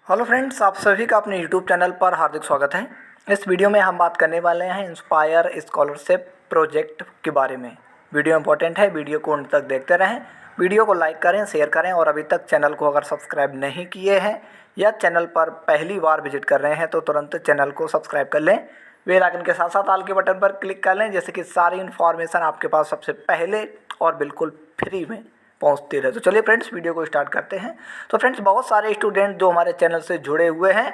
Hello friends, आप सभी का अपने यूट्यूब चैनल पर हार्दिक स्वागत है। इस वीडियो में हम बात करने वाले हैं इंस्पायर स्कॉलरशिप प्रोजेक्ट के बारे में। वीडियो इंपॉर्टेंट है, वीडियो को अंत तक देखते रहें। वीडियो को लाइक करें, शेयर करें और अभी तक चैनल को अगर सब्सक्राइब नहीं किए हैं या चैनल पर पहली बार विजिट कर रहे हैं तो तुरंत चैनल को सब्सक्राइब कर लें। बेल आइकन के साथ साथ ऑल के बटन पर क्लिक कर लें, जैसे कि सारी इन्फॉर्मेशन आपके पास सबसे पहले और बिल्कुल फ्री में पहुंचती रहे। तो चलिए फ्रेंड्स, वीडियो को स्टार्ट करते हैं। तो फ्रेंड्स, बहुत सारे स्टूडेंट जो हमारे चैनल से जुड़े हुए हैं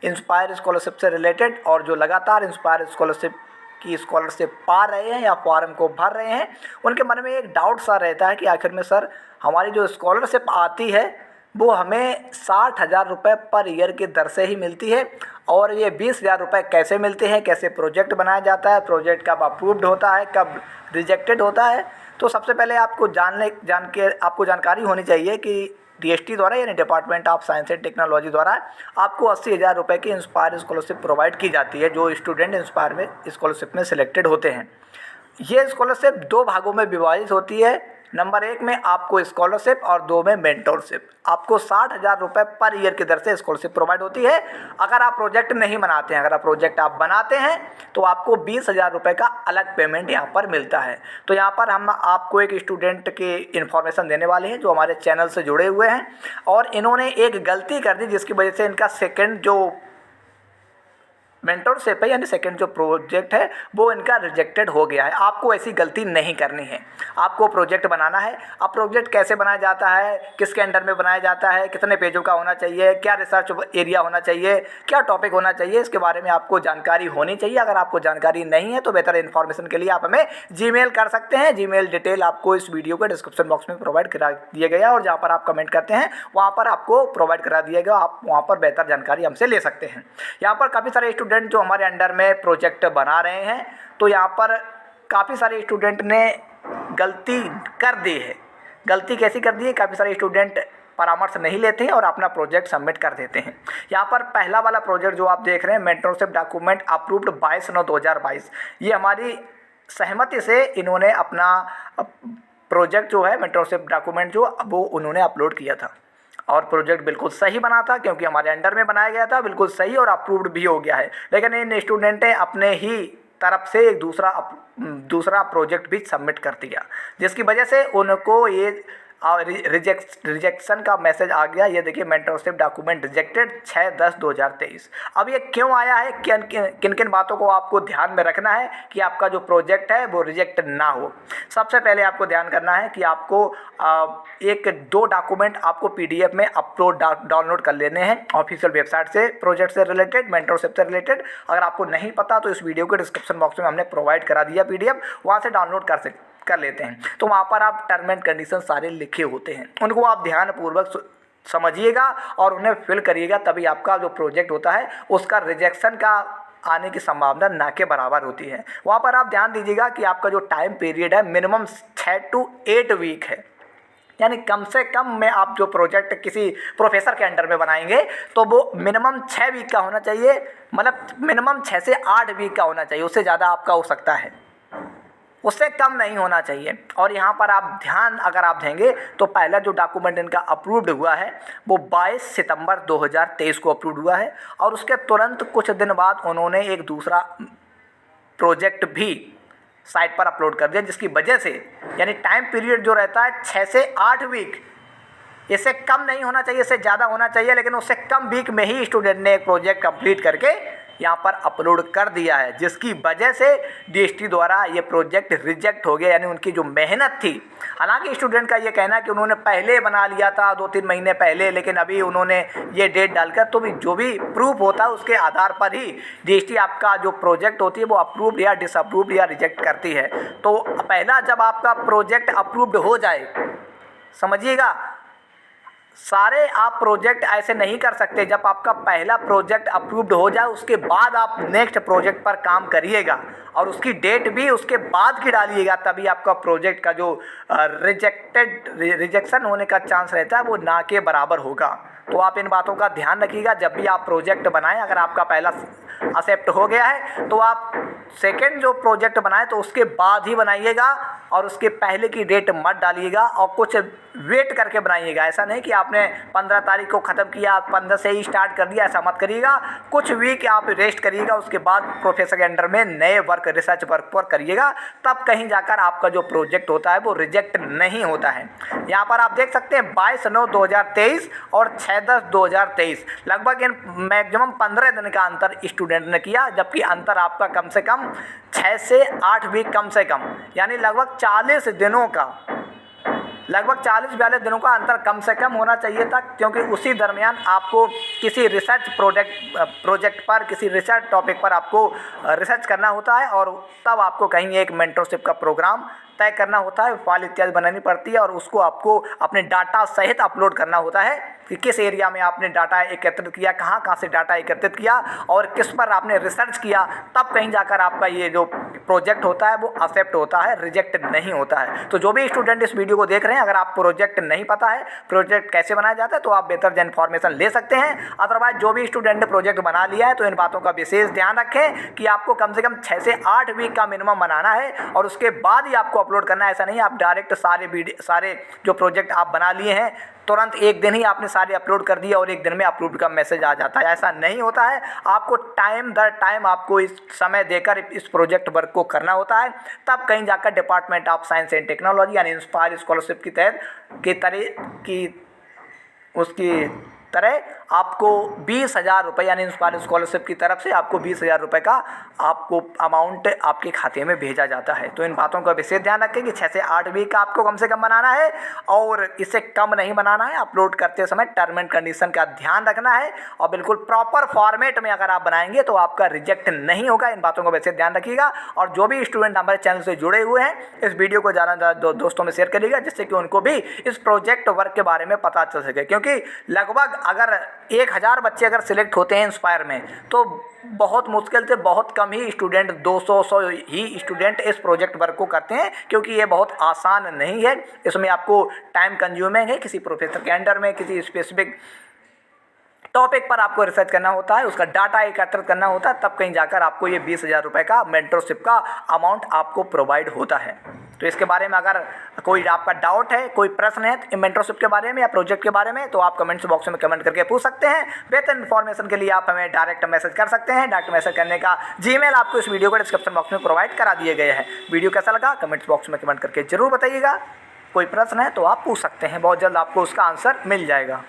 इंस्पायर स्कॉलरशिप से रिलेटेड और जो लगातार इंस्पायर स्कॉलरशिप पा रहे हैं या फॉर्म को भर रहे हैं, उनके मन में एक डाउट सा रहता है कि आखिर में सर, हमारी जो स्कॉलरशिप आती है वो हमें 60,000 रुपये पर ईयर की दर से ही मिलती है और ये 20,000 रुपये कैसे मिलते हैं, कैसे प्रोजेक्ट बनाया जाता है, प्रोजेक्ट कब अप्रूव्ड होता है, कब रिजेक्टेड होता है। तो सबसे पहले आपको आपको जानकारी होनी चाहिए कि डीएसटी द्वारा यानी department of science and technology द्वारा आपको 80,000 रुपये की इंस्पायर स्कॉलरशिप प्रोवाइड की जाती है जो स्टूडेंट इंस्पायर में स्कॉलरशिप में सिलेक्टेड होते हैं। ये स्कॉलरशिप दो भागों में विभाजित होती है। नंबर 1 में आपको स्कॉलरशिप और 2 में मेंटोरशिप। आपको 60,000 रुपये पर ईयर की दर से स्कॉलरशिप प्रोवाइड होती है अगर आप प्रोजेक्ट नहीं बनाते हैं। अगर आप प्रोजेक्ट बनाते हैं तो आपको 20,000 रुपये का अलग पेमेंट यहाँ पर मिलता है। तो यहाँ पर हम आपको एक स्टूडेंट की इन्फॉर्मेशन देने वाले हैं जो हमारे चैनल से जुड़े हुए हैं और इन्होंने एक गलती कर दी जिसकी वजह से इनका सेकेंड जो मेंटोरशिप है यानी सेकंड जो प्रोजेक्ट है वो इनका रिजेक्टेड हो गया है। आपको ऐसी गलती नहीं करनी है। आपको प्रोजेक्ट बनाना है। अब प्रोजेक्ट कैसे बनाया जाता है, किसके अंडर में बनाया जाता है, कितने पेजों का होना चाहिए, क्या रिसर्च एरिया होना चाहिए, क्या टॉपिक होना चाहिए, इसके बारे में आपको जानकारी होनी चाहिए। अगर आपको जानकारी नहीं है तो बेहतर इन्फॉर्मेशन के लिए आप हमें जीमेल कर सकते हैं। जीमेल डिटेल आपको इस वीडियो के डिस्क्रिप्शन बॉक्स में प्रोवाइड करा दिया गया और जहाँ पर आप कमेंट करते हैं वहाँ पर आपको प्रोवाइड करा दिया गया। आप वहाँ पर बेहतर जानकारी हमसे ले सकते हैं। यहाँ पर काफ़ी सारे स्टूडेंट जो हमारे अंडर में प्रोजेक्ट बना रहे हैं, तो यहाँ पर काफ़ी सारे स्टूडेंट ने गलती कर दी है। गलती कैसी कर दी है, काफ़ी सारे स्टूडेंट परामर्श नहीं लेते हैं और अपना प्रोजेक्ट सबमिट कर देते हैं। यहाँ पर पहला वाला प्रोजेक्ट जो आप देख रहे हैं, मेंटोरशिप डॉक्यूमेंट अप्रूव्ड 22/9/2022, ये हमारी सहमति से इन्होंने अपना प्रोजेक्ट जो है मेंटोरशिप डॉक्यूमेंट जो वो उन्होंने अपलोड किया था और प्रोजेक्ट बिल्कुल सही बना था क्योंकि हमारे अंडर में बनाया गया था, बिल्कुल सही और अप्रूव्ड भी हो गया है। लेकिन इन स्टूडेंट ने अपने ही तरफ से एक दूसरा प्रोजेक्ट भी सबमिट कर दिया जिसकी वजह से उनको ये रिजेक्शन का मैसेज आ गया। ये देखिए, मेंटोरशिप डॉक्यूमेंट रिजेक्टेड 6/10/2023। अब ये क्यों आया है, किन किन बातों को आपको ध्यान में रखना है कि आपका जो प्रोजेक्ट है वो रिजेक्ट ना हो। सबसे पहले आपको ध्यान करना है कि आपको एक दो डॉक्यूमेंट आपको पीडीएफ में डाउनलोड कर लेने हैं ऑफिशियल वेबसाइट से, प्रोजेक्ट से रिलेटेड, मेंटोरशिप से रिलेटेड। अगर आपको नहीं पता तो इस वीडियो के डिस्क्रिप्शन बॉक्स में हमने प्रोवाइड करा दिया पीडीएफ, वहाँ से डाउनलोड कर लेते हैं। तो वहाँ पर आप टर्म एंड कंडीशन सारे लिखे होते हैं, उनको आप ध्यानपूर्वक समझिएगा और उन्हें फिल करिएगा, तभी आपका जो प्रोजेक्ट होता है उसका रिजेक्शन का आने की संभावना ना के बराबर होती है। वहाँ पर आप ध्यान दीजिएगा कि आपका जो टाइम पीरियड है मिनिमम 6 to 8 वीक है, यानी कम से कम में आप जो प्रोजेक्ट किसी प्रोफेसर के अंडर में बनाएंगे तो वो मिनिमम 6 वीक का होना चाहिए, मतलब मिनिमम 6 से 8 वीक का होना चाहिए। उससे ज़्यादा आपका हो सकता है, उससे कम नहीं होना चाहिए। और यहाँ पर आप ध्यान अगर आप देंगे तो पहला जो डॉक्यूमेंट इनका अप्रूव्ड हुआ है वो 22 सितंबर 2023 को अप्रूव्ड हुआ है और उसके तुरंत कुछ दिन बाद उन्होंने एक दूसरा प्रोजेक्ट भी साइट पर अपलोड कर दिया जिसकी वजह से यानी टाइम पीरियड जो रहता है 6 से 8 वीक, इससे कम नहीं होना चाहिए, इससे ज़्यादा होना चाहिए, लेकिन उससे कम वीक में ही स्टूडेंट ने एक प्रोजेक्ट कंप्लीट करके यहाँ पर अपलोड कर दिया है जिसकी वजह से डीएसटी द्वारा ये प्रोजेक्ट रिजेक्ट हो गया। यानी उनकी जो मेहनत थी, हालांकि स्टूडेंट का ये कहना है कि उन्होंने पहले बना लिया था 2-3 महीने पहले, लेकिन अभी उन्होंने ये डेट डालकर, तो भी जो भी प्रूफ होता है उसके आधार पर ही डीएसटी आपका जो प्रोजेक्ट होती है वो अप्रूव्ड या डिसअप्रूव्ड या रिजेक्ट करती है। तो पहला जब आपका प्रोजेक्ट अप्रूव्ड हो जाए, समझिएगा, सारे आप प्रोजेक्ट ऐसे नहीं कर सकते। जब आपका पहला प्रोजेक्ट अप्रूव्ड हो जाए उसके बाद आप नेक्स्ट प्रोजेक्ट पर काम करिएगा और उसकी डेट भी उसके बाद की डालिएगा, तभी आपका प्रोजेक्ट का जो रिजेक्शन होने का चांस रहता है वो ना के बराबर होगा। तो आप इन बातों का ध्यान रखिएगा जब भी आप प्रोजेक्ट बनाएं। अगर आपका पहला एक्सेप्ट हो गया है तो आप सेकेंड जो प्रोजेक्ट बनाए तो उसके बाद ही बनाइएगा और उसके पहले की डेट मत डालिएगा और कुछ वेट करके बनाइएगा। ऐसा नहीं कि आपने 15 तारीख को ख़त्म किया, 15 से ही स्टार्ट कर दिया, ऐसा मत करिएगा। कुछ वीक आप रेस्ट करिएगा, उसके बाद प्रोफेसर के अंडर में नए वर्क, रिसर्च वर्क पर करिएगा, तब कहीं जाकर आपका जो प्रोजेक्ट होता है वो रिजेक्ट नहीं होता है। यहाँ पर आप देख सकते हैं 22/9/2023 और 6/10/2023 लगभग इन मैक्सिमम 15 दिन का अंतर स्टूडेंट ने किया, जबकि अंतर आपका कम से कम 6 से 8 वीक कम से कम, यानी लगभग 40 दिनों का, लगभग 40-42 दिनों का अंतर कम से कम होना चाहिए था, क्योंकि उसी दरमियान आपको किसी रिसर्च प्रोजेक्ट पर, किसी रिसर्च टॉपिक पर आपको रिसर्च करना होता है और तब आपको कहीं एक मेंटरशिप का प्रोग्राम तय करना होता है, फाइल इत्यादि बनानी पड़ती है और उसको आपको अपने डाटा सहित अपलोड करना होता है कि किस एरिया में आपने डाटा एकत्रित किया, कहाँ कहाँ से डाटा एकत्रित किया और किस पर आपने रिसर्च किया, तब कहीं जाकर आपका ये जो प्रोजेक्ट होता है वो एक्सेप्ट होता है, रिजेक्ट नहीं होता है। तो जो भी स्टूडेंट इस वीडियो को देख रहे हैं, अगर आप प्रोजेक्ट नहीं पता है प्रोजेक्ट कैसे बनाया जाता है तो आप बेहतर इन्फॉर्मेशन ले सकते हैं। अदरवाइज जो भी स्टूडेंट ने प्रोजेक्ट बना लिया है तो इन बातों का विशेष ध्यान रखें कि आपको कम से कम 6 से 8 वीक का मिनिमम बनाना है और उसके बाद ही आपको अपलोड करना है। ऐसा नहीं आप डायरेक्ट सारे जो प्रोजेक्ट आप बना लिए हैं तुरंत एक दिन ही आपने सारे अपलोड कर दिए और एक दिन में अपलोड का मैसेज आ जाता है, ऐसा नहीं होता है। आपको टाइम दर टाइम आपको इस समय देकर इस प्रोजेक्ट वर्क को करना होता है, तब कहीं जाकर department of science and technology यानी इंस्पायर स्कॉलरशिप की तरह आपको 20,000 रुपये यानी इंस्पायर स्कॉलरशिप की तरफ से आपको 20,000 रुपये का आपको अमाउंट आपके खाते में भेजा जाता है। तो इन बातों का विशेष ध्यान रखें कि 6 से 8 वीक का आपको कम से कम बनाना है और इससे कम नहीं बनाना है। अपलोड करते समय टर्म एंड कंडीशन का ध्यान रखना है और बिल्कुल प्रॉपर फॉर्मेट में अगर आप बनाएंगे तो आपका रिजेक्ट नहीं होगा। इन बातों का विशेष ध्यान रखिएगा और जो भी स्टूडेंट हमारे चैनल से जुड़े हुए हैं इस वीडियो को ज़्यादा दोस्तों में शेयर करिएगा, जिससे कि उनको भी इस प्रोजेक्ट वर्क के बारे में पता चल सके। क्योंकि लगभग अगर 1000 बच्चे अगर सिलेक्ट होते हैं इंस्पायर में तो बहुत मुश्किल से बहुत कम ही स्टूडेंट 200 ही स्टूडेंट इस प्रोजेक्ट वर्क को करते हैं, क्योंकि ये बहुत आसान नहीं है। इसमें आपको टाइम कंज्यूमिंग है, किसी प्रोफेसर के अंडर में किसी स्पेसिफिक टॉपिक पर आपको रिसर्च करना होता है, उसका डाटा एकत्रित करना होता है, तब कहीं जाकर आपको ये 20,000 रुपये का मेंटरशिप का अमाउंट आपको प्रोवाइड होता है। तो इसके बारे में अगर कोई आपका डाउट है, कोई प्रश्न है मेंटरशिप के बारे में या प्रोजेक्ट के बारे में, तो आप कमेंट्स बॉक्स में कमेंट करके पूछ सकते हैं। बेहतर इन्फॉर्मेशन के लिए आप हमें डायरेक्ट मैसेज कर सकते हैं। डायरेक्ट मैसेज करने का जीमेल आपको इस वीडियो को डिस्क्रिप्शन बॉक्स में प्रोवाइड करा दिए गए हैं। वीडियो कैसा लगा कमेंट्स बॉक्स में कमेंट करके जरूर बताइएगा। कोई प्रश्न है तो आप पूछ सकते हैं, बहुत जल्द आपको उसका आंसर मिल जाएगा।